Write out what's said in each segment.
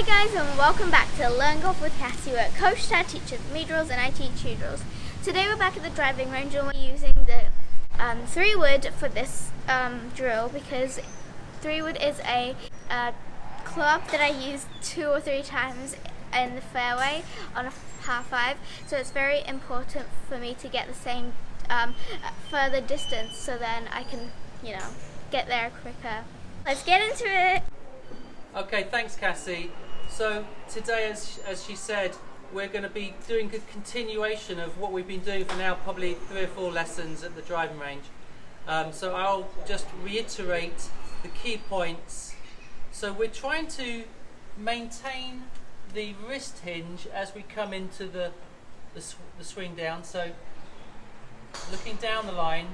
Hi guys, and welcome back to Learn Golf with Cassie, where Coach Tad teaches me drills and I teach you drills. Today we're back at the driving range and we're using the 3-wood for this drill because 3-wood is a club that I use 2 or 3 times in the fairway on a par 5, so it's very important for me to get the same further distance so then I can, get there quicker. Let's get into it. Okay, thanks Cassie. So today, as she said, we're going to be doing a continuation of what we've been doing for now probably 3 or 4 lessons at the driving range. So I'll just reiterate the key points. So we're trying to maintain the wrist hinge as we come into the swing down. So looking down the line,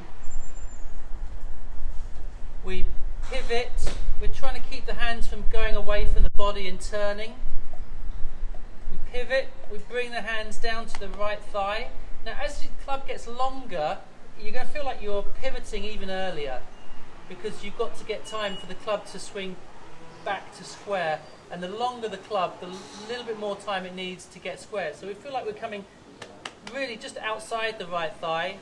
we pivot. We're trying to keep the hands from going away from the body and turning. We pivot, we bring the hands down to the right thigh. Now as the club gets longer, you're going to feel like you're pivoting even earlier because you've got to get time for the club to swing back to square, and the longer the club, the little bit more time it needs to get square. So we feel like we're coming really just outside the right thigh,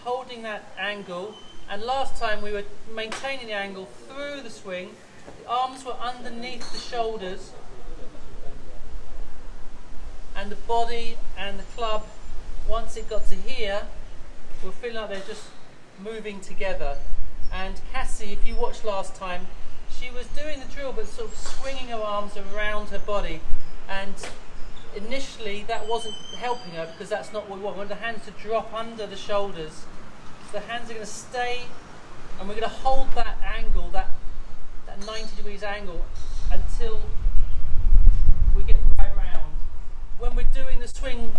holding that angle. And last time we were maintaining the angle through the swing. The arms were underneath the shoulders, and the body and the club, once it got to here, we're feeling like they're just moving together. And Cassie, if you watched last time, she was doing the drill but sort of swinging her arms around her body, and initially that wasn't helping her because that's not what we want. We want the hands to drop under the shoulders. The hands are going to stay, and we're going to hold that angle, that 90 degrees angle, until we get right round. When we're doing the swing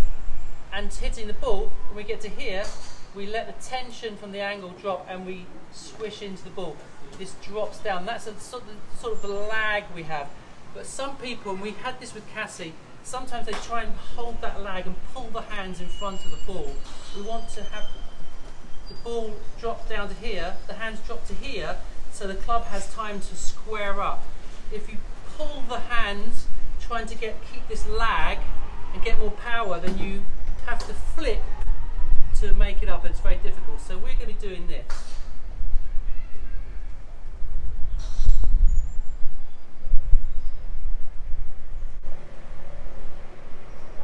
and hitting the ball, when we get to here, we let the tension from the angle drop and we swish into the ball. This drops down. That's a sort of the lag we have. But some people, and we had this with Cassie, sometimes they try and hold that lag and pull the hands in front of the ball. We want to have the ball drop down to here, the hands drop to here, so the club has time to square up. If you pull the hands, trying to keep this lag and get more power, then you have to flip to make it up, and it's very difficult. So we're going to be doing this.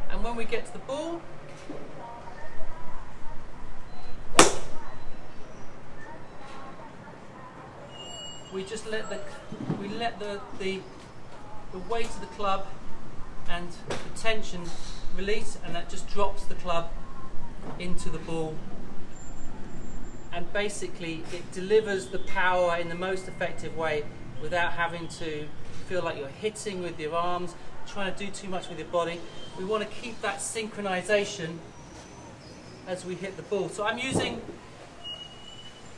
And when we get to the ball, we just let the weight of the club and the tension release, and that just drops the club into the ball, and basically it delivers the power in the most effective way without having to feel like you're hitting with your arms, trying to do too much with your body. We want to keep that synchronization as we hit the ball. So I'm using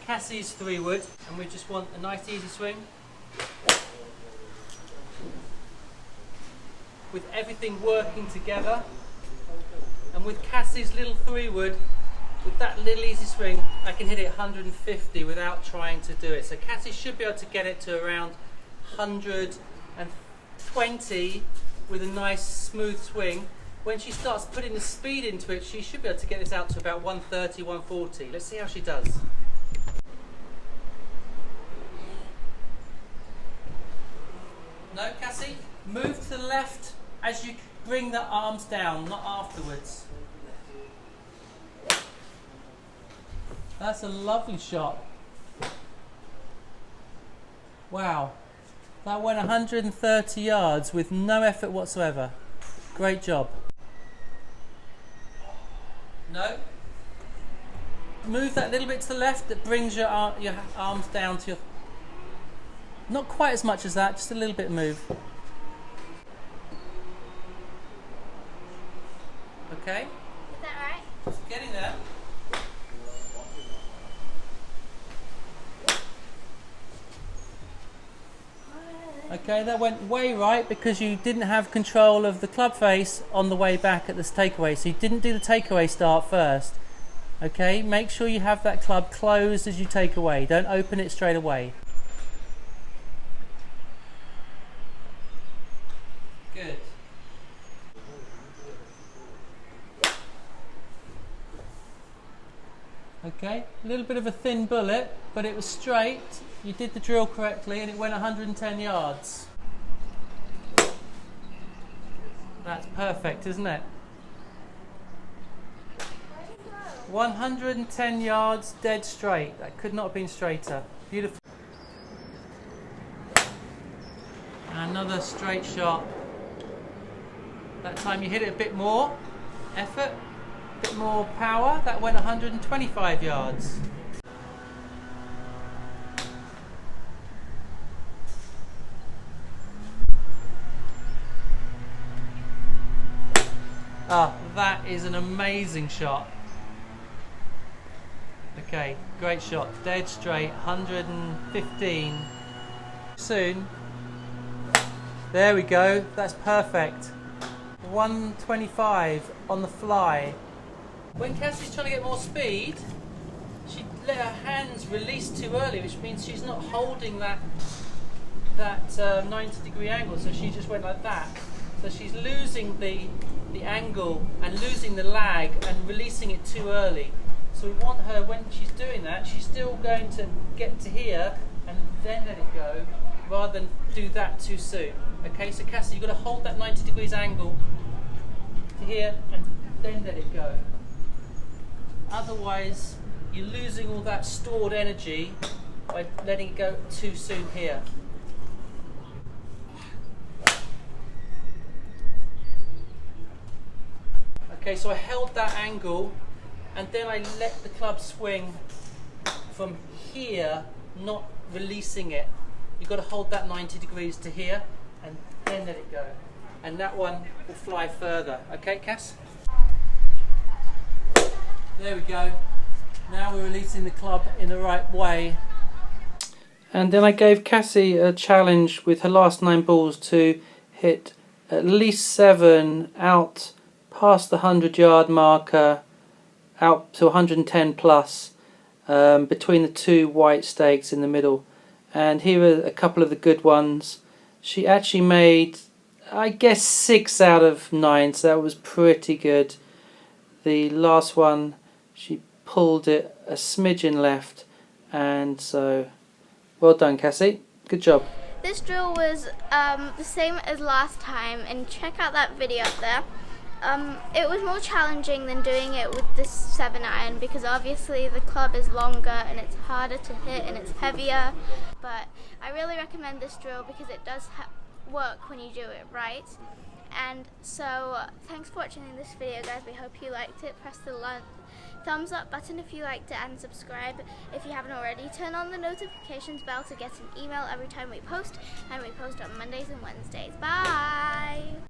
Cassie's 3-wood, and we just want a nice easy swing with everything working together. And with Cassie's little 3-wood, with that little easy swing, I can hit it 150 without trying to do it. So Cassie should be able to get it to around 120 with a nice smooth swing. When she starts putting the speed into it, she should be able to get this out to about 130, 140. Let's see how she does. No, Cassie, move to the left as you bring the arms down, not afterwards. That's a lovely shot. Wow, that went 130 yards with no effort whatsoever. Great job. No. Move that little bit to the left, that brings your arms down to your... Not quite as much as that, just a little bit move. Okay? Is that right? Just getting there. Okay, that went way right because you didn't have control of the club face on the way back at this takeaway. So you didn't do the takeaway start first. Okay, make sure you have that club closed as you take away. Don't open it straight away. Okay, a little bit of a thin bullet, but it was straight. You did the drill correctly and it went 110 yards. That's perfect, isn't it? 110 yards dead straight. That could not have been straighter. Beautiful. Another straight shot. That time you hit it a bit more effort, a bit more power. That went 125 yards. Ah, that is an amazing shot. Okay, great shot. Dead straight, 115. Soon. There we go. That's perfect. 125 on the fly. When Cassie's trying to get more speed, she let her hands release too early, which means she's not holding that 90-degree angle. So she just went like that. So she's losing the angle and losing the lag and releasing it too early. So we want her, when she's doing that, she's still going to get to here and then let it go, rather than do that too soon. Okay, so Cassie, you've got to hold that 90 degrees angle to here and then let it go. Otherwise, you're losing all that stored energy by letting it go too soon here. Okay, so I held that angle and then I let the club swing from here, not releasing it. You've got to hold that 90 degrees to here and then let it go. And that one will fly further. Okay, Cass? There we go. Now we're releasing the club in the right way. And then I gave Cassie a challenge with her last 9 balls to hit at least 7 out past the 100-yard marker, out to 110 plus, between the 2 white stakes in the middle. And here are a couple of the good ones. She actually made, I guess, 6 out of 9, so that was pretty good. The last one, she pulled it a smidgen left, and so well done, Cassie. Good job. This drill was the same as last time, and check out that video up there. It was more challenging than doing it with this 7-iron because obviously the club is longer and it's harder to hit and it's heavier, but I really recommend this drill because it does work when you do it right. And so thanks for watching this video, guys. We hope you liked it. Press the thumbs up button if you liked it and subscribe if you haven't already. Turn on the notifications bell to get an email every time we post, and we post on Mondays and Wednesdays. Bye!